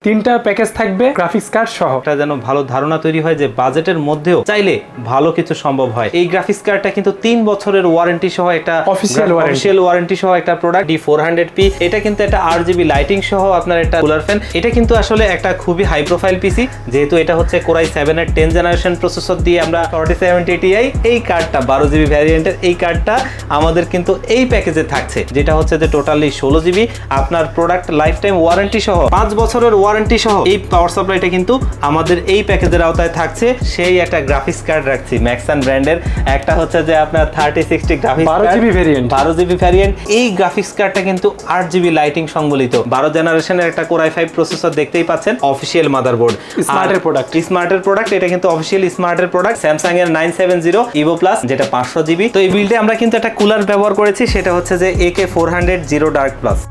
তিনটা প্যাকেজ থাকবে graphics card সহ। এটা যেন ভালো ধারণা তৈরি হয় যে বাজেটের মধ্যেও চাইলে ভালো কিছু সম্ভব হয়। এই গ্রাফিক্স কার্ডটা কিন্তু 3 বছরের ওয়ারেন্টি সহ একটা অফিশিয়াল ওয়ারেন্টি সহ একটা প্রোডাক্ট D400P। এটা কিন্তু একটা RGB লাইটিং সহ আপনার একটা কুলার ফ্যান। এটা কিন্তু আসলে একটা খুবই হাই প্রোফাইল পিসি, যেহেতু এটা হচ্ছে Core i7 এর 10 জেনারেশন প্রসেসর দিয়ে আমরা 4070 Ti এই কার্ডটা 12GB ভ্যারিয়েন্টের এই কার্ডটা আমাদের কিন্তু এই প্যাকেজে থাকছে, যেটা হচ্ছে যে টোটালি 16GB আপনার প্রোডাক্ট লাইফ টাইম ওয়ারেন্টি সহ 5 বছরের ওয়ারেন্টি সহ এই পাওয়ার সাপ্লাইটা কিন্তু আমাদের এই প্যাকেজের আওতায় থাকছে। সেই একটা গ্রাফিক্স কার্ড রাখছি ম্যাক্সান ব্র্যান্ডের, একটা হচ্ছে যে আপনার 3060 graphics 12GB variant 12GB variant. এই গ্রাফিক্স কার্ডটা কিন্তু 8GB লাইটিং সংবলিত 12 জেনারেশনের একটা Core i5 প্রসেসর দেখতেই পাচ্ছেন। অফিশিয়াল মাদারবোর্ড, স্মার্টের প্রোডাক্ট, এটা কিন্তু অফিশিয়াল স্মার্টের প্রোডাক্ট। স্যামসাং এর 970 Evo Plus, যেটা 500GB। তো এই বিল্ডে আমরা কিন্তু একটা কুলার ব্যবহার করেছি, সেটা হচ্ছে যে AK400 Zero Dark Plus।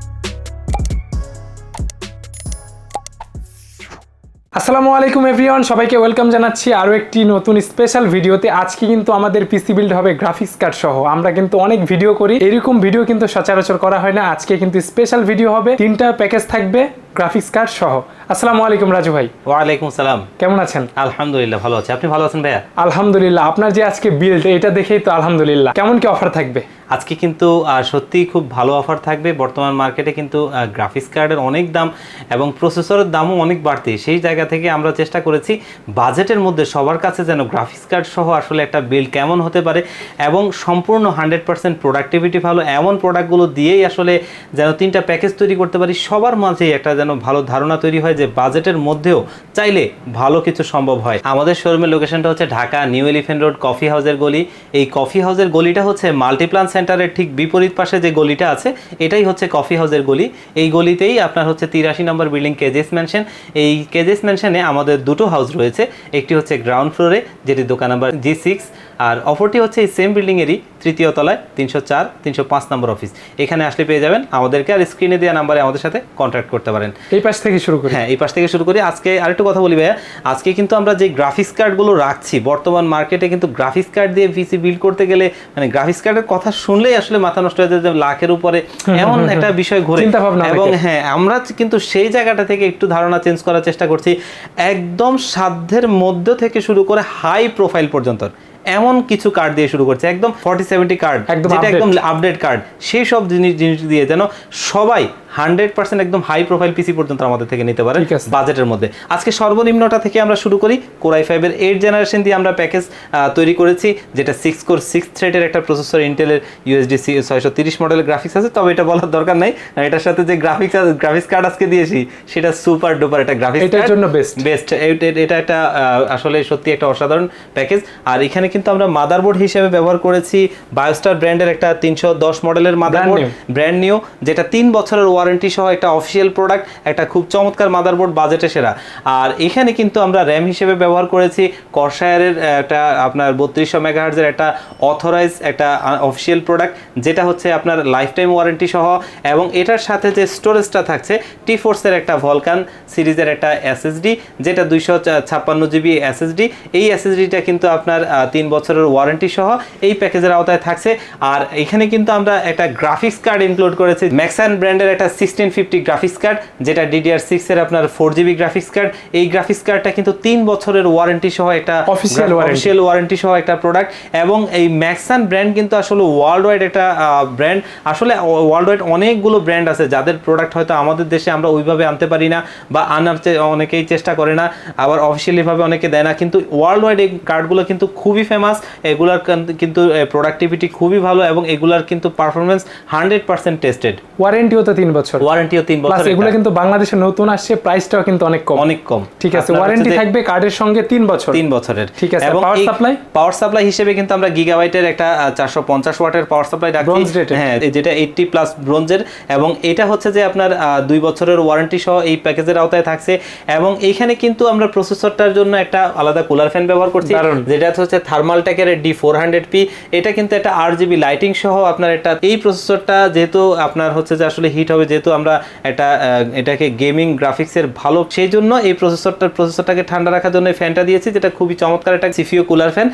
আসসালামু আলাইকুম এভরিওয়ান, সবাইকে ওয়েলকাম জানাচ্ছি আরও একটি নতুন স্পেশাল ভিডিওতে। আজকে কিন্তু আমাদের পিসি বিল্ড হবে গ্রাফিক্স কার্ড সহ। আমরা কিন্তু অনেক ভিডিও করি, এরকম ভিডিও কিন্তু সচরাচর করা হয় না। আজকে কিন্তু স্পেশাল ভিডিও হবে, তিনটা প্যাকেজ থাকবে গ্রাফিক্স কার্ড সহ। আসসালামু আলাইকুম রাজু ভাই। ওয়ালাইকুম সালাম, কেমন আছেন? আলহামদুলিল্লাহ ভালো আছি, আপনি ভালো আছেন ভাইয়া? আলহামদুলিল্লাহ। আপনার যে আজকে বিল্ড এটা দেখেই তো আলহামদুলিল্লাহ। কেমন কি অফার থাকবে আজকে? কিন্তু সত্যিই খুব ভালো অফার থাকবে। বর্তমান মার্কেটে কিন্তু গ্রাফিক্স কার্ডের অনেক দাম এবং প্রসেসরের দামও অনেক বাড়তি। সেই জায়গা থেকে আমরা চেষ্টা করেছি বাজেটের মধ্যে সবার কাছে যেন গ্রাফিক্স কার্ড সহ আসলে একটা বিল্ড কেমন হতে পারে এবং সম্পূর্ণ 100% প্রোডাক্টিভিটি ভালো এমন প্রোডাক্টগুলো দিয়েই আসলে যেন তিনটা প্যাকেজ তৈরি করতে পারি। সবার মাঝেই একটা যেন ভালো ধারণা তৈরি হয় যে বাজেটের মধ্যেও চাইলে ভালো কিছু সম্ভব হয়। আমাদের শোরুমের লোকেশনটা হচ্ছে Dhaka new elephant road, coffee হাউসের গলি। এই কফি হাউসের গলিটা হচ্ছে মাল্টিপ্লান সেন্টারের ঠিক বিপরীত পাশে যে গলিটা আছে এটাই হচ্ছে কফি হাউসের গলি। এই গলিতেই আপনার হচ্ছে 83 নম্বর বিল্ডিং কেজেস ম্যানশন। এই কেজেস ম্যানশনে আমাদের দুটো হাউস রয়েছে, একটি হচ্ছে গ্রাউন্ড ফ্লোরে যেটি দোকান নাম্বার G6, আর অপরটি হচ্ছে এই সেম বিল্ডিংয়েরই তৃতীয় তলায় 304 305 নম্বর অফিস। এখানে আসলে পেয়ে যাবেন আমাদেরকে, আর স্ক্রিনে দেওয়া নাম্বারে আমাদের সাথে কন্ট্যাক্ট করতে পারেন। এই পাশ থেকে শুরু করি? হ্যাঁ, এই পাশ থেকে শুরু করি। আজকে আরেকটু কথা বলি ভাইয়া, আজকে কিন্তু আমরা যে গ্রাফিক্স কার্ডগুলো রাখছি বর্তমান মার্কেটে কিন্তু গ্রাফিক্স কার্ড দিয়ে পিসি বিল্ড করতে গেলে মানে গ্রাফিক্স কার্ডের কথা শুনলেই আসলে মাথা নষ্ট হয়ে যায় যে লাখের উপরে এমন একটা বিষয় ঘুরে। এবং হ্যাঁ, আমরা কিন্তু সেই জায়গাটা থেকে একটু ধারণা চেঞ্জ করার চেষ্টা করছি। একদম সাধ্যের মধ্য থেকে শুরু করে হাই প্রোফাইল পর্যন্ত এমন কিছু কার্ড দিয়ে শুরু করছে, একদম 4070 কার্ড, যেটা একদম আপডেট কার্ড, সেই সব জিনিস দিয়ে যেন সবাই 100% একদম হাই প্রোফাইল পিসি পর্যন্ত আমাদের থেকে নিতে পারেন বাজেটের মধ্যে। আজকে সর্বনিম্নটা থেকে আমরা শুরু করি। Core i5 এর 8 জেনারেশন দিয়ে আমরা প্যাকেজ তৈরি করেছি, যেটা 6 কোর 6 থ্রেডের একটা প্রসেসর, ইন্টেলের USD 630 মডেলের গ্রাফিক্স আছে। তবে এটা বলার দরকার নাই, এটার সাথে যে গ্রাফিক্স কার্ড আজকে দিয়েছি সেটা সুপার ডুপার একটা গ্রাফিক্স কার্ড, এটার জন্য বেস্ট। এটা একটা আসলে সত্যি একটা অসাধারণ প্যাকেজ। আর এখানে কিন্তু আমরা মাদারবোর্ড হিসেবে ব্যবহার করেছি বায়োস্টার ব্র্যান্ডের একটা 310 মডেলের মাদারবোর্ড, ব্র্যান্ড নিউ, যেটা 3 বছরের ওয়ারেন্টি সহ একটা অফিশিয়াল প্রোডাক্ট, একটা খুব চমৎকার মাদারবোর্ড, বাজেটে সেরা। আর এখানে কিন্তু আমরা র্যাম হিসেবে ব্যবহার করেছি কর্সায়ারের একটা আপনার 3200 মেগাহার্জের একটা অথরাইজ একটা অফিশিয়াল প্রোডাক্ট, যেটা হচ্ছে আপনার লাইফ টাইম ওয়ারেন্টি সহ। এবং এটার সাথে যে স্টোরেজটা থাকছে টিফোর্সের একটা ভলকান সিরিজের একটা SSD, যেটা 256GB SSD। এই SSDটা কিন্তু আপনার 3 বছরের ওয়ারেন্টি সহ এই প্যাকেজের আওতায় থাকছে। আর এখানে কিন্তু আমরা একটা গ্রাফিক্স কার্ড ইনক্লুড করেছি, ম্যাক্সান ব্র্যান্ডের একটা 1650 গ্রাফিক্স কার্ড, যেটা DDR6 এর আপনার 4GB গ্রাফিক্স কার্ড। এই গ্রাফিক্স কার্ডটা কিন্তু 3 বছরের ওয়ারেন্টি সহ একটা অফিশিয়াল ওয়ারেন্টি সহ একটা প্রোডাক্ট। এবং এই ম্যাক্সান ব্র্যান্ড কিন্তু আসলে ওয়ার্ল্ড ওয়াইড একটা ব্র্যান্ড। আসলে ওয়ার্ল্ড ওয়াইড অনেকগুলো ব্র্যান্ড আছে যাদের প্রোডাক্ট হয়তো আমাদের দেশে আমরা ওইভাবে আনতে পারি না বা আনার অনেকেই চেষ্টা করে না, আবার অফিসিয়ালি ভাবে অনেকে দেয় না, কিন্তু ওয়ার্ল্ড ওয়াইড এই কার্ডগুলো কিন্তু খুবই ফেমাস। এগুলার কিন্তু প্রোডাক্টিভিটি খুবই ভালো এবং এগুলার কিন্তু পারফরমেন্স 100% টেস্টেড। ওয়ারেন্টিও তো 3 বছর। ওয়ারেন্টিও 3 বছর। এগুলো কিন্তু বাংলাদেশে নতুন আসছে, প্রাইসটাও কিন্তু অনেক কম। ঠিক আছে, ওয়ারেন্টি থাকবে কার্ডের সঙ্গে 3 বছরের। ঠিক আছে। এবং পাওয়ার সাপ্লাই হিসেবে কিন্তু আমরা গিগাবাইটের একটা 450 ওয়াটের পাওয়ার সাপ্লাই রাখছি। হ্যাঁ, যেটা 80+ ব্রোঞ্জের, এবং এটা হচ্ছে যে আপনার 2 বছরের ওয়ারেন্টি সহ এই প্যাকেজের আওতায় থাকছে। এবং এইখানে কিন্তু আমরা প্রসেসরটার জন্য একটা আলাদা কুলার ফ্যান ব্যবহার করছি, যেটা হচ্ছে থার্মালটেকের D400P। এটা কিন্তু একটা RGB লাইটিং সহ আপনার একটা এই প্রসেসরটা যেহেতু আপনার হচ্ছে যে আসলে হিট হবে, যেহেতু আমরা এটাকে গেমিং গ্রাফিক্সের ভালো, সেই জন্য এই প্রসেসরটাকে ঠান্ডা রাখার জন্য ফ্যানটা দিয়েছি, যেটা খুবই চমৎকার একটা সিফিও কুলার ফ্যান।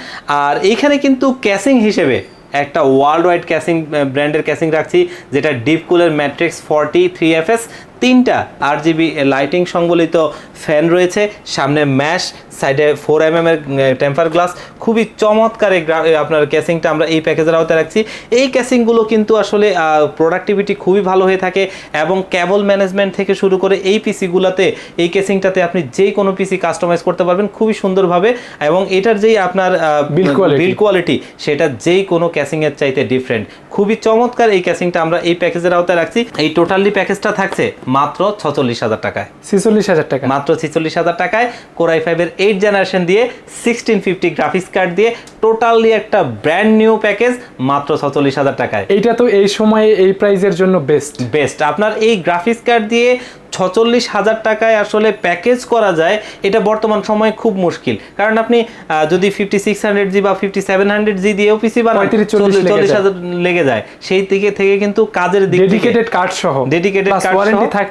আর এইখানে কিন্তু ক্যাসিং হিসেবে একটা ওয়ার্ল্ড ওয়াইড ক্যাসিং ব্র্যান্ডের ক্যাসিং রাখছি, যেটা ডিপ কুলার ম্যাট্রিক্স 40 3FS তিনটা আরজিবি লাইটিং সংবলিত ফ্যান রয়েছে, সামনে ম্যাশ, সাইডে 4mm এর টেম্পার গ্লাস, খুবই চমৎকার আপনার ক্যাসিংটা আমরা এই প্যাকেজের আওতায় রাখছি। এই ক্যাসিংগুলো কিন্তু আসলে প্রোডাক্টিভিটি খুবই ভালো হয়ে থাকে এবং কেবল ম্যানেজমেন্ট থেকে শুরু করে এই পিসিগুলোতে এই ক্যাসিংটাতে আপনি যে কোনো পিসি কাস্টমাইজ করতে পারবেন খুবই সুন্দরভাবে, এবং এটার যেই আপনার বিল্ড কোয়ালিটি সেটা যেই কোনো ক্যাসিং এর চাইতে ডিফারেন্ট। খুবই চমৎকার এই ক্যাসিংটা আমরা এই প্যাকেজের আওতায় রাখছি। এই টোটালি প্যাকেজটা থাকছে মাত্র 46,000 টাকায়, 46,000 টাকা, মাত্র 46,000 টাকায় Core i5 এর 8 জেনারেশন দিয়ে 1650 গ্রাফিক্স কার্ড দিয়ে টোটালি একটা ব্র্যান্ড নিউ প্যাকেজ মাত্র 46,000 টাকায়। এইটা তো এই সময়ে এই প্রাইজের জন্য বেস্ট। আপনার এই গ্রাফিক্স কার্ড দিয়ে 46,000 টাকায় আসলে প্যাকেজ করা যায়, এটা বর্তমান সময়ে খুব মুশকিল। কারণ আপনি যদি 5600G বা 5700G দিয়েও পিসি বানান 40,000 লেগে যায়। সেই দিকে থেকে কিন্তু কাজের দিক থেকে ডেডিকেটেড কার্ড সহ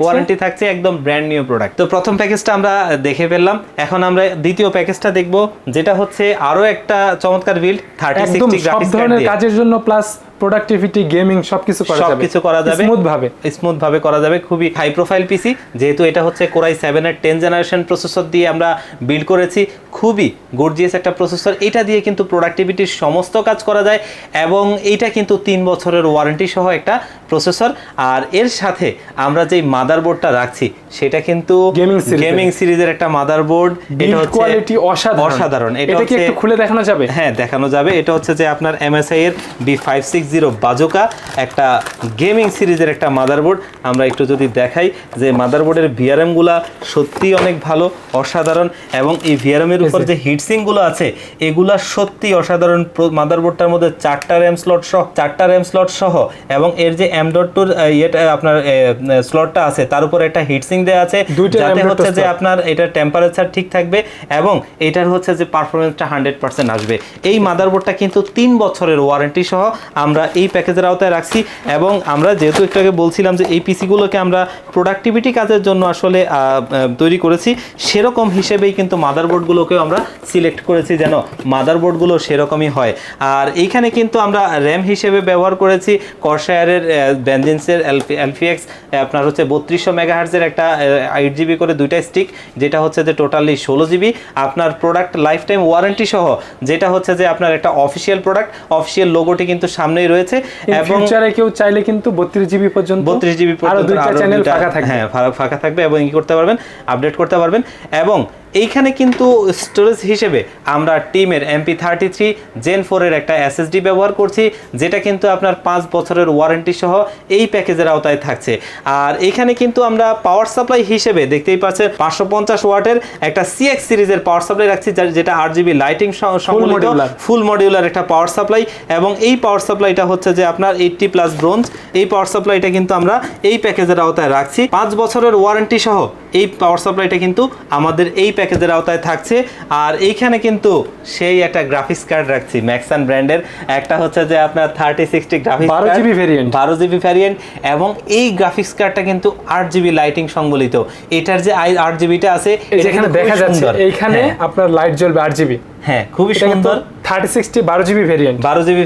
ওয়ারেন্টি থাকছে, একদম ব্র্যান্ড নিউ প্রোডাক্ট। তো প্রথম প্যাকেজটা আমরা দেখে ফেললাম, এখন আমরা দ্বিতীয় প্যাকেজটা দেখব, যেটা হচ্ছে আরো একটা চমৎকার বিল্ড 3060 গ্রাফিক্স কার্ড দিয়ে কাজের জন্য প্লাস প্রোডাক্টিভিটি, গেমিং সবকিছু করা যাবে স্মুথ ভাবে করা যাবে। খুবই হাই প্রোফাইল পিসি, যেহেতু এটা হচ্ছে Core i7 এর 10 জেনারেশন প্রসেসর দিয়ে আমরা বিল্ড করেছি, খুবই গর্জিয়াস একটা প্রসেসর। এটা দিয়ে কিন্তু প্রোডাক্টিভিটির সমস্ত কাজ করা যায়, এবং এইটা কিন্তু 3 বছরের ওয়ারেন্টি সহ একটা প্রসেসর। আর এর সাথে আমরা যেই মাদারবোর্ডটা রাখছি সেটা কিন্তু গেমিং সিরিজের একটা মাদারবোর্ড। এটা হচ্ছে কোয়ালিটি অসাধারণ। এটা কি একটু খুলে দেখানো যাবে? হ্যাঁ, দেখানো যাবে। এটা হচ্ছে যে আপনার MSI এর B560 বাজোকা, একটা গেমিং সিরিজের একটা মাদারবোর্ড। আমরা একটু যদি দেখাই যে মাদারবোর্ডের ভিআরএম গুলা সত্যি অনেক ভালো, অসাধারণ, এবং এই ভিআরএম এর উপর যে হিটসিং গুলো আছে এগুলা সত্যি অসাধারণ। মাদারবোর্ডটার মধ্যে 4টা র্যাম স্লট সহ এবং এর যে M.2 আপনার স্লটটা আছে তার উপর একটা হিটসিং দেওয়া আছে, যাতে হচ্ছে যে আপনার এটার টেম্পারেচার ঠিক থাকবে এবং এটার হচ্ছে যে পারফরমেন্সটা 100% আসবে। এই মাদারবোর্ডটা কিন্তু 3 বছরের ওয়ারেন্টি সহ আমরা এই প্যাকেজের আওতায় রাখছি। এবং আমরা যেহেতু একটু আগে বলছিলাম যে এই পিসিগুলোকে আমরা প্রোডাক্টিভিটি কাজের জন্য আসলে তৈরি করেছি, সেরকম হিসেবেই কিন্তু মাদারবোর্ডগুলোকেও আমরা সিলেক্ট করেছি যেন মাদারবোর্ডগুলো সেরকমই হয়। আর এইখানে কিন্তু আমরা র্যাম হিসেবে ব্যবহার করেছি কর্সায়ারের ভেনজেন্সের LPX আপনার হচ্ছে 3200 মেগাহার্জের একটা 8GB করে দুইটা স্টিক, যেটা হচ্ছে যে টোটালি 16GB আপনার প্রোডাক্ট লাইফ টাইম ওয়ারেন্টি সহ, যেটা হচ্ছে যে আপনার একটা অফিসিয়াল প্রোডাক্ট, অফিসিয়াল লোগোটি কিন্তু সামনেই রয়েছে। এবং ফিউচারে কেউ চাইলে কিন্তু 32GB পর্যন্ত আরো দুইটা চ্যানেল ফাঁকা থাকবে, হ্যাঁ ফাঁকা থাকবে, এবং কি করতে পারবেন, আপডেট করতে পারবেন। এবং এইখানে কিন্তু স্টোরেজ হিসেবে আমরা টিমের MP33 Gen 4 এর একটা SSD ব্যবহার করছি, যেটা কিন্তু আপনার 5 বছরের ওয়ারেন্টি সহ এই প্যাকেজের আওতায় থাকছে। আর এইখানে কিন্তু আমরা পাওয়ার সাপ্লাই হিসেবে দেখতেই পাচ্ছেন 550 ওয়াটের একটা CX সিরিজের পাওয়ার সাপ্লাই রাখছি, যেটা 8GB লাইটিং সংবলিত ফুল মডিউলার একটা পাওয়ার সাপ্লাই। এবং এই পাওয়ার সাপ্লাইটা হচ্ছে যে আপনার 80+ ব্রোঞ্জ, এই পাওয়ার সাপ্লাইটা কিন্তু আমরা এই প্যাকেজের আওতায় রাখছি। 5 বছরের ওয়ারেন্টি সহ এই পাওয়ার সাপ্লাইটা কিন্তু আমাদের এই প্যাকেজের আওতায় থাকছে। আর এইখানে কিন্তু সেই একটা গ্রাফিক্স কার্ড রাখছি ম্যাক্সান ব্র্যান্ডের, একটা হচ্ছে যে আপনার 3060 গ্রাফিক্স কার্ড 12GB ভ্যারিয়েন্ট, এবং এই গ্রাফিক্স কার্ডটা কিন্তু 8GB লাইটিং সংবলিত। এটার যে 8GBটা আছে এখানে দেখা যাচ্ছে, এইখানে আপনার লাইট জ্বলবে 8GB। হ্যাঁ, খুবই সুন্দর। 3060 12GB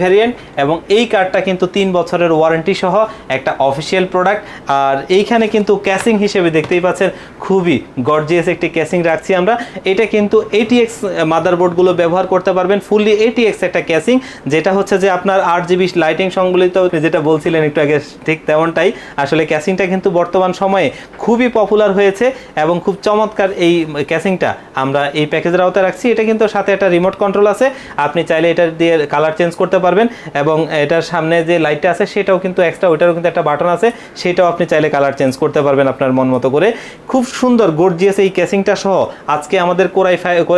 ভ্যারিয়েন্ট, এবং এই কার্ডটা কিন্তু 3 বছরের ওয়ারেন্টি সহ একটা অফিসিয়াল প্রোডাক্ট। আর এইখানে কিন্তু ক্যাসিং হিসেবে দেখতেই পাচ্ছেন খুবই গর্জিয়াস একটি ক্যাসিং রাখছি আমরা। এটা কিন্তু ATX মাদারবোর্ডগুলো ব্যবহার করতে পারবেন, ফুললি ATX একটা ক্যাসিং, যেটা হচ্ছে যে আপনার 8GB লাইটিং সংবলিত, যেটা বলছিলেন একটু আগে ঠিক তেমনটাই। আসলে ক্যাসিংটা কিন্তু বর্তমান সময়ে খুবই পপুলার হয়েছে এবং খুব চমৎকার এই ক্যাসিংটা আমরা এই প্যাকেজের আওতায় রাখছি। এটা কিন্তু সাথে একটা রিমোট কন্ট্রোল আছে, আপনি চাইলে এটা দিয়ে কালার চেঞ্জ করতে পারবেন, এবং এটার সামনে যে লাইটটা আছে সেটাও কিন্তু এক্সট্রা, ওইটারও কিন্তু একটা বাটন আছে, সেটাও আপনি চাইলে কালার চেঞ্জ করতে পারবেন আপনার মন মতো করে। খুব সুন্দর গর্জিয়াস এই ক্যাসিংটা সহ আজকে আমাদের Core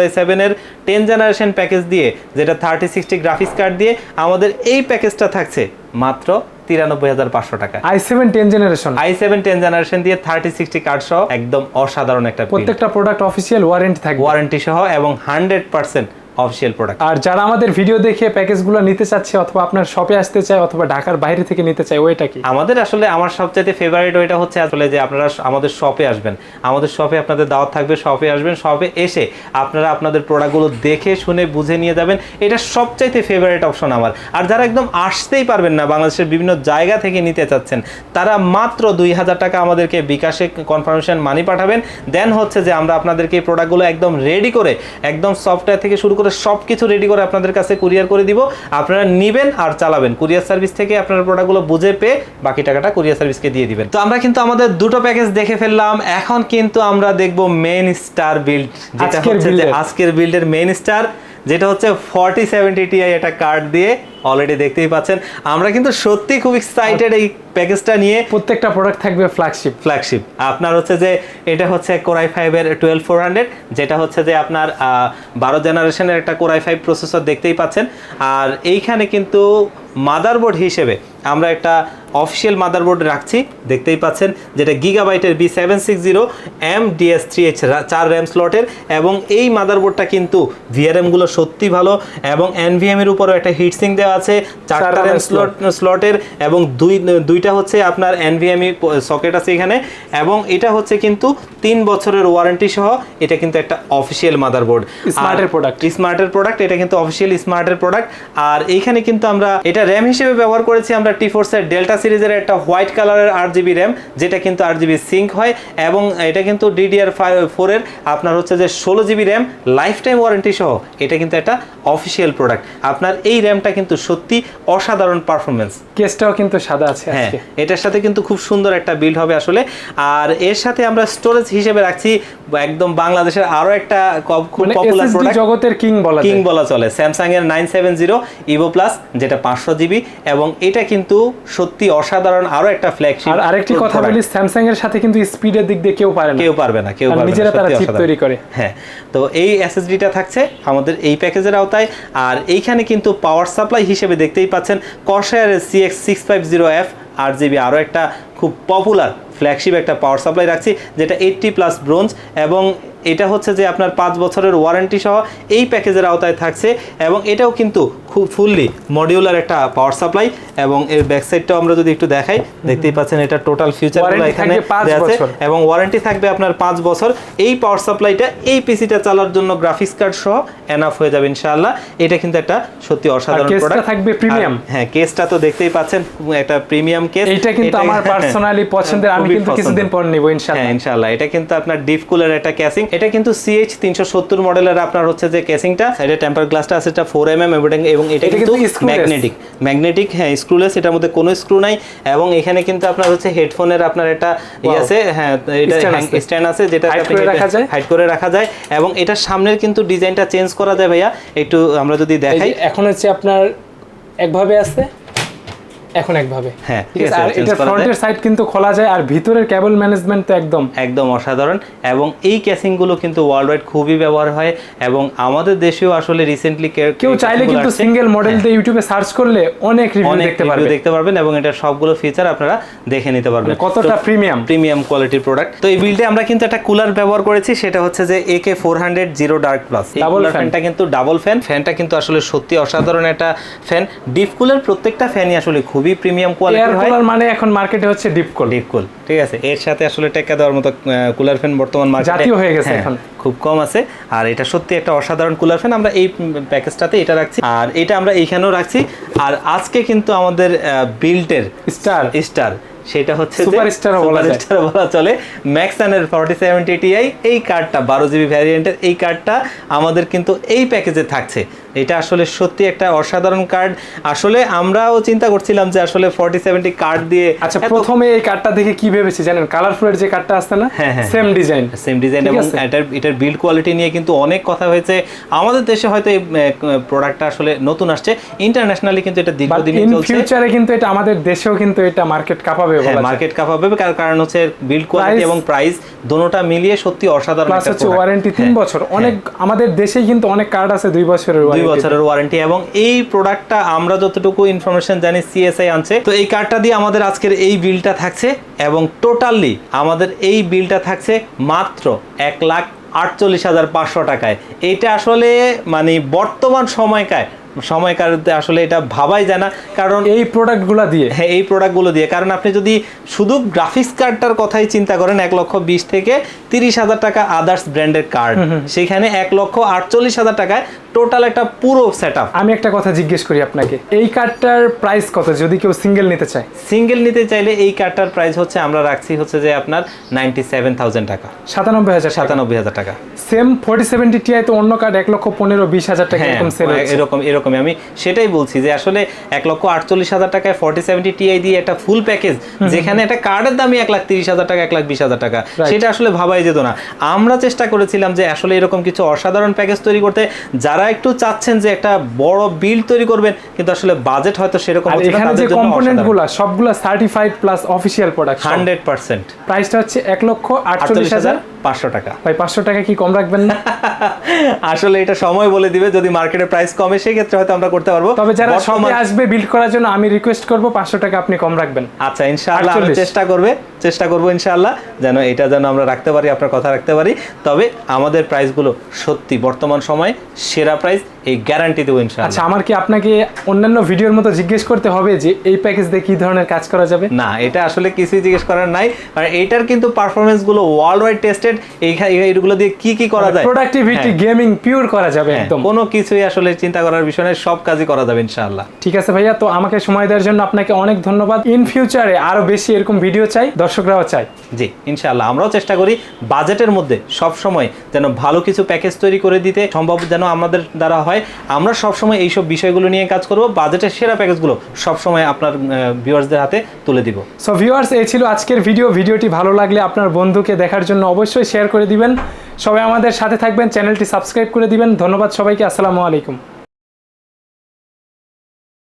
i7 এর 10 জেনারেশন প্যাকেজ দিয়ে, যেটা 3060 গ্রাফিক্স কার্ড দিয়ে আমাদের এই প্যাকেজটা থাকছে মাত্র 93,500 টাকা। i7 10 জেনারেশন দিয়ে 3060 কার্ড সহ একদম অসাধারণ একটা, প্রত্যেকটা প্রোডাক্ট অফিসিয়াল ওয়ারেন্টি থাকবে, ওয়ারেন্টি সহ এবং 100% অফিশিয়াল প্রোডাক্ট। আর যারা আমাদের ভিডিও দেখে প্যাকেজগুলো নিতে চাচ্ছে অথবা আপনার শপে আসতে চায় অথবা ঢাকার বাইরে থেকে নিতে চায়, ওইটা কি? আমাদের আসলে আমার সবচেয়ে ফেভারিট ওইটা হচ্ছে আসলে যে আপনারা আমাদের শপে আসবেন, আমাদের শপে আপনাদের দাওয়াত থাকবে, শপে আসবেন, শপে এসে আপনারা আপনাদের প্রোডাক্টগুলো দেখে শুনে বুঝে নিয়ে যাবেন। এটা সবচাইতে ফেভারিট অপশন আমার। আর যারা একদম আসতেই পারবেন না, বাংলাদেশের বিভিন্ন জায়গা থেকে নিতে চাচ্ছেন, তারা মাত্র 2000 টাকা আমাদেরকে বিকাশে কনফার্মেশন মানি পাঠাবেন। দেন হচ্ছে যে আমরা আপনাদেরকে এই প্রোডাক্টগুলো একদম রেডি করে, একদম সফটওয়্যার থেকে শুরু করে সব কিছু রেডি করে আপনাদের কাছে কুরিয়ার করে দিব। আপনারা নেবেন আর চালাবেন। কুরিয়ার সার্ভিস থেকে আপনারা প্রোডাক্টগুলো বুঝে পেয়ে বাকি টাকাটা কুরিয়ার সার্ভিসকে দিয়ে দিবেন। তো আমরা কিন্তু আমাদের দুটো প্যাকেজ দেখে ফেললাম। এখন কিন্তু আমরা দেখব মেইন স্টার বিল্ড, যেটা হচ্ছে যে আজকের বিল্ডের মেইন স্টার, যেটা হচ্ছে 4070 Ti। এটা কার্ড দিয়ে অলরেডি দেখতেই পাচ্ছেন। আমরা কিন্তু সত্যি খুব এক্সাইটেড এই প্যাকেজটা নিয়ে। প্রত্যেকটা প্রোডাক্ট থাকবে ফ্ল্যাগশিপ। আপনার হচ্ছে যে এটা হচ্ছে Core i5 এর 12400, যেটা হচ্ছে যে আপনার 12 জেনারেশনের একটা Core i5 প্রসেসর দেখতেই পাচ্ছেন। আর এইখানে কিন্তু মাদারবোর্ড হিসেবে আমরা একটা অফিশিয়াল মাদারবোর্ড রাখছি, দেখতেই পাচ্ছেন, যেটা গিগাবাইটের B760M DS3H 4 র্যাম স্লটের। এবং এই মাদারবোর্ডটা কিন্তু VRM গুলো সত্যি ভালো, এবং NVMe এর উপরও একটা হিটসিঙ্ক দেওয়া আছে, 4টা র্যাম স্লটের, এবং দুইটা হচ্ছে আপনার NVMe সকেট আছে এখানে। এবং এটা হচ্ছে কিন্তু 3 বছরের ওয়ারেন্টি সহ। এটা কিন্তু একটা অফিশিয়াল মাদারবোর্ড, স্মার্টের প্রোডাক্ট। এটা কিন্তু অফিশিয়াল স্মার্টের প্রোডাক্ট। আর এইখানে কিন্তু আমরা এটা র্যাম হিসেবে ব্যবহার করেছি আমরা T-Force এর ডেল্টা সিরিজের একটা হোয়াইট কালারের 8GB র্যাম, যেটা কিন্তু 8GB সিঙ্ক হয়। এবং এটা কিন্তু DDR4 এর আপনার হচ্ছে যে 16GB RAM life time warranty সহ। এটা কিন্তু একটা অফিশিয়াল প্রোডাক্ট। আপনার এই র্যামটা কিন্তু সত্যি অসাধারণ পারফরমেন্স। কেসটাও কিন্তু সাদা আছে। হ্যাঁ, এটার সাথে কিন্তু খুব সুন্দর একটা বিল্ড হবে আসলে। আর এর সাথে আমরা স্টোরেজ হিসেবে রাখছি একদম বাংলাদেশের আরো একটা খুব পপুলার প্রোডাক্ট, জগতের কিং বলা চলে, স্যামসাং এর 970 ইভো প্লাস, যেটা 500GB। এবং এটা কিন্তু সত্যি অসাধারণ আরো একটা ফ্ল্যাগশিপ। আর আরেকটি কথা বলি, স্যামসাং এর সাথে কিন্তু স্পিডের দিক দিয়ে কেউ পারবে না, নিজেরা তারা চিপ তৈরি করে। হ্যাঁ, তো এই এসএসডিটা থাকছে আমাদের এই প্যাকেজের আওতায়। আর এইখানে কিন্তু পাওয়ার সাপ্লাই হিসেবে দেখতেই পাচ্ছেন Corsair CX650F 8GB, আরো একটা খুব পপুলার ফ্ল্যাগশিপ একটা পাওয়ার সাপ্লাই রাখছি, যেটা 80+ ব্রোঞ্জ। এবং এটা হচ্ছে যে আপনার 5 বছরের ওয়ারেন্টি সহ এই প্যাকেজের আওতায় থাকছে। এবং এটাও কিন্তু খুব ফুললি মডিউলার একটা পাওয়ার সাপ্লাই। এবং এর ব্যাক সাইডটাও আমরা যদি একটু দেখাই, দেখতেই পাচ্ছেন এটা টোটাল ফিউচারগুলো এখানে আছে। এবং ওয়ারেন্টি থাকবে আপনার 5 বছর। এই পাওয়ার সাপ্লাইটা এই পিসিটা চালার জন্য গ্রাফিক্স কার্ড সহ এনাফ হয়ে যাবে ইনশাআল্লাহ। এটা কিন্তু একটা সত্যি অসাধারণ প্রোডাক্ট। থাকবে প্রিমিয়াম। হ্যাঁ, কেসটা তো দেখতেই পাচ্ছেন, একটা প্রিমিয়াম কেস। এটা কিন্তু আমার পার্সোনালি পছন্দের, আমি কিন্তু কিছুদিন পর নিব ইনশাআল্লাহ। হ্যাঁ, ইনশাআল্লাহ। এটা কিন্তু আপনার ডিপ কুলার একটা ক্যাসিং। এটা কিন্তু CH370 মডেলের আপনার হচ্ছে যে ক্যাসিংটা, সাইডে টেম্পার গ্লাসটা আছে, এটা 4mm এবং এটা কিন্তু ম্যাগনেটিক। হ্যাঁ, স্ক্রুলেস, এটার মধ্যে কোনো স্ক্রু নাই। এবং এখানে কিন্তু আপনার হচ্ছে হেডফোনের আপনার একটা আছে, হ্যাঁ, এটা স্ট্যান্ড আছে, যেটা হাইড করে রাখা যায়। এবং এটার সামনের কিন্তু ডিজাইনটা চেঞ্জ করা যায় ভাইয়া, একটু আমরা যদি দেখাই। এখন হচ্ছে আপনার একভাবে আছে, এখন একভাবে। হ্যাঁ, ঠিক আছে। আর এটা ফ্রন্টের সাইড কিন্তু খোলা যায়। আর ভিতরের কেবল ম্যানেজমেন্ট তো একদম অসাধারণ। এবং এই ক্যাসিং গুলো কিন্তু ওয়ার্ল্ড ওয়াইড খুবই ব্যবহার হয়। এবং আমাদের দেশেও আসলে রিসেন্টলি কেউ চাইলে কিন্তু সিঙ্গেল মডেল দিয়ে ইউটিউবে সার্চ করলে অনেক রিভিউ দেখতে পারবেন। এবং এটা সবগুলো ফিচার আপনারা দেখে নিতে পারবেন কতটা প্রিমিয়াম কোয়ালিটির প্রোডাক্ট। তো এই বিল্ডে আমরা কিন্তু একটা কুলার ব্যবহার করেছি, সেটা হচ্ছে যে AK400 জিরো ডার্ক প্লাস। এই কুলার ফ্যানটা কিন্তু ডাবল ফ্যানটা কিন্তু আসলে সত্যি অসাধারণ একটা ফ্যান। ডিপ কুলার প্রত্যেকটা ফ্যানই আসলে খুবই প্রিমিয়াম কোয়ালিটির হয়। কুলার মানে এখন মার্কেটে হচ্ছে ডিপ কুল, ঠিক আছে। এর সাথে আসলে টেক্কা দেওয়ার মতো কুলার ফ্যান বর্তমান মার্কেটে জাতীয় হয়ে গেছে, এখন খুব কম আছে। আর এটা সত্যি একটা অসাধারণ কুলার ফ্যান। আমরা এই প্যাকেজটাতে এটা রাখছি, আর এটা আমরা এইখানেও রাখছি। আর আজকে কিন্তু আমাদের বিল্ডের স্টার সেটা হচ্ছে সুপারস্টার বলা চলে, ম্যাক্সানের 4070 Ti। এই কার্ডটা 12GB ভ্যারিয়েন্টের এই কার্ডটা আমাদের কিন্তু এই প্যাকেজে থাকছে। এটা আসলে সত্যি একটা অসাধারণ কার্ড। আসলে আমরাও চিন্তা করছিলাম যে আসলে 4070 কার্ড দিয়ে, আচ্ছা, প্রথমে এই কার্ডটা দেখে কি ভেবেছি জানেন? কালারফুলের যে কার্ডটা আসছে না, সেম ডিজাইন। এবং এটার বিল্ড কোয়ালিটি নিয়ে কিন্তু অনেক কথা হয়েছে। আমাদের দেশে হয়তো এই প্রোডাক্টটা আসলে নতুন আসছে, ইন্টারন্যাশনালি কিন্তু এটা দীর্ঘদিন চলছে। ফিউচারে কিন্তু এটা আমাদের দেশেও কিন্তু এটা মার্কেট কাঁপাবে মার্কেট কাপাবে, কারণ হচ্ছে বিল্ড কোয়ালিটি এবং প্রাইস দুটোটা মিলিয়ে সত্যি অসাধারণ একটা প্রোডাক্ট। ওয়ারেন্টি 3 বছর, অনেক আমাদের দেশে কিন্তু অনেক কার্ড আছে 2 বছরের ওয়ারেন্টি। 2 বছরের ওয়ারেন্টি, এবং এই প্রোডাক্টটা আমরা যতটুকু ইনফরমেশন জানি সিএসআই আনছে। তো এই কার্ডটা দিয়ে আমাদের আজকের এই বিলটা থাকছে, এবং টোটালি আমাদের এই বিলটা থাকছে মাত্র 1,48,500 টাকায়। এইটা আসলে মানে বর্তমান সময়কারতে আসলে এটা ভাবাই যায় না, কারণ এই প্রোডাক্টগুলো দিয়ে, হ্যাঁ এই প্রোডাক্টগুলো দিয়ে, কারণ আপনি যদি শুধু গ্রাফিক্স কার্ডটার কথাই চিন্তা করেন 1,20,000 থেকে 30,000 টাকা আদার্স ব্র্যান্ডের কার্ড, সেখানে 1,48,000 টাকায় টোটাল একটা পুরো সেটআপ। আমি একটা কথা জিজ্ঞেস করি আপনাকে, এই কার্ডটার প্রাইস কত যদি কেউ সিঙ্গেল নিতে চায়? সিঙ্গেল নিতে চাইলে এই কার্ডটার প্রাইস হচ্ছে আমরা রাখছি হচ্ছে যে আপনার 97,000 টাকা, 97,000 টাকা। সেম 4070 Ti তো অন্য কার্ড 1,15,000-20,000 টাকা এরকম সেল হচ্ছে। এরকমই আমি সেটাই বলছি যে আসলে 1,48,000 টাকায় 4070 Ti দিয়ে একটা ফুল প্যাকেজ, যেখানে একটা কার্ডের দামই 1,30,000 টাকা, 1,20,000 টাকা, সেটা আসলে ভাবাই যেত না। আমরা চেষ্টা করেছিলাম যে আসলে এরকম কিছু অসাধারণ প্যাকেজ তৈরি করতে, যারা একটু চাচ্ছেন যে একটা বড় বিল তৈরি করবেন কিন্তু আসলে বাজেট হয়তো সেরকম হচ্ছে না, এখানে যে কম্পোনেন্টগুলো সবগুলো সার্টিফাইড প্লাস অফিশিয়াল প্রোডাক্ট 100%। প্রাইসটা হচ্ছে 1,48,500 টাকা। ভাই 500 টাকা কি কম রাখবেন না? আসলে এটা সময় বলে দিবে, যদি মার্কেটের প্রাইস কমে সেই ক্ষেত্রে হয়তো আমরা করতে পারবো। তবে যারা শপে আসবে বিল্ড করার জন্য আমি রিকোয়েস্ট করব 500 টাকা আপনি কম রাখবেন। আচ্ছা ইনশাআল্লাহ আমি চেষ্টা করব ইনশাআল্লাহ যেন আমরা রাখতে পারি, আপনার কথা রাখতে পারি। তবে আমাদের প্রাইসগুলো সত্যি বর্তমান সময় সেরা প্রাইস, এই গ্যারান্টি দেবো ইনশাআল্লাহ। আচ্ছা, আমার কি আপনাকে অন্যান্য ভিডিওর মতো জিজ্ঞেস করতে হবে যে এই প্যাকেজ দিয়ে কি ধরনের কাজ করা যাবে? না, এটা আসলে কিছুই জিজ্ঞেস করার নাই, আর এইটার কিন্তু পারফরম্যান্স গুলো ওয়ার্ল্ড ওয়াইড টেস্টেড। এইগুলো দিয়ে কি করা যায়, প্রোডাক্টিভিটি গেমিং পিওর করা যাবে একদম, কোনো কিছুই আসলে চিন্তা করার বিষয় নেই, সব কাজই করা যাবে ইনশাআল্লাহ। ঠিক আছে ভাইয়া, তো আমাকে সময় দেওয়ার জন্য আপনাকে অনেক ধন্যবাদ। ইন ফিউচারে আরো বেশি এরকম ভিডিও চাই, দর্শকরাও চাই। জি ইনশাআল্লাহ, আমরাও চেষ্টা করি বাজেটের মধ্যে সব সময় যেন ভালো কিছু প্যাকেজ তৈরি করে দিতে সম্ভব যেন আমাদের দ্বারা হয়। আমরা সবসময় এইসব বিষয়গুলো নিয়ে কাজ করব, বাজেটের সেরা প্যাকেজগুলো সবসময় আপনার ভিউয়ার্সদের হাতে তুলে দিব। সো ভিউয়ার্স, এই ছিল আজকের ভিডিওটি ভালো লাগলে আপনার বন্ধুকে দেখার জন্য অবশ্যই শেয়ার করে দিবেন। সবাই আমাদের সাথে থাকবেন, চ্যানেলটি সাবস্ক্রাইব করে দিবেন। ধন্যবাদ সবাইকে, আসসালামু আলাইকুম।